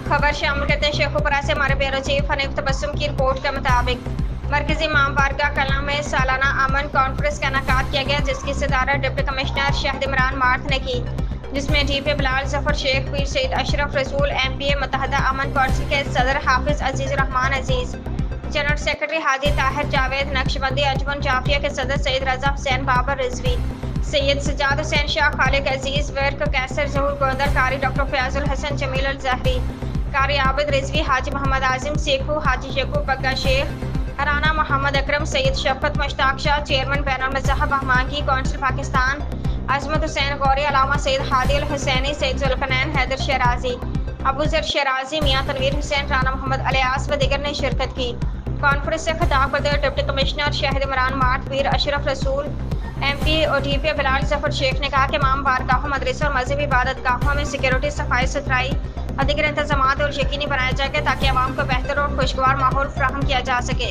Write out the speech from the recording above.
खबर शामिल करते हैं शेखुपुरा से हमारे ब्यूरो चीफ हनीफ तबस्सुम की रिपोर्ट के मुताबिक मरकजी इमाम बारगाह कलां में सालाना अमन कॉन्फ्रेंस का इनेकाद किया गया, जिसकी सदारत डिप्टी कमिश्नर शहद इमरान मार्थ ने की, जिसमें डीपी बिलाल जफर शेख, पीर सईद अशरफ रसूल, MPA मुत्तहदा अमन कौंसिल के सदर हाफिज अजीज रहमान अजीज, जनरल सेक्रेटरी हाजी ताहिर जावेद नक्शबंदी, अंजुमन जाफिया के सदर सईद रजा हुसैन बाबर रिजवी, सैयद सजाद हुसैन शाह, खालिक अजीज वर्क, कैसर जहूर गोंदर, कारी डॉक्टर फयाजुल हसन जमील अल जहरी, कारी आबिद रिजवी, हाजी मोहम्मद आजिम सेखू, हाजी शेखू बग्गा शेख, राना मोहम्मद अकरम, सैयद शफकत मुश्ताक शाह, चेयरमैन बैनुल मज़हब अहमाकी कौंसिल पाकिस्तान, अजमत हुसैन गौरी, अलामा सैयद हादी अल हुसैनी, सैयद जुल्कनैन हैदर शराजी, अबू जर शराजी, मियाँ तनवीर हुसैन, राना मोहम्मद अलियास व दीगर ने शिरकत की। कॉन्फ्रेंस से खिताब करते हुए डिप्टी कमिश्नर शहद इमरान मार्थ, पीर अशरफ रसूल, MPA और DPA बिलाल जफर शेख ने कहा कि इमाम बारगाहों, मदरसों और मजहबी इबादत गाहों में सिक्योरिटी, सफाई सुथराई और दीगर इंतजामात और यकीनी बनाया जाएगा ताकि आवाम को बेहतर और खुशगवार माहौल फराहम किया जा सके।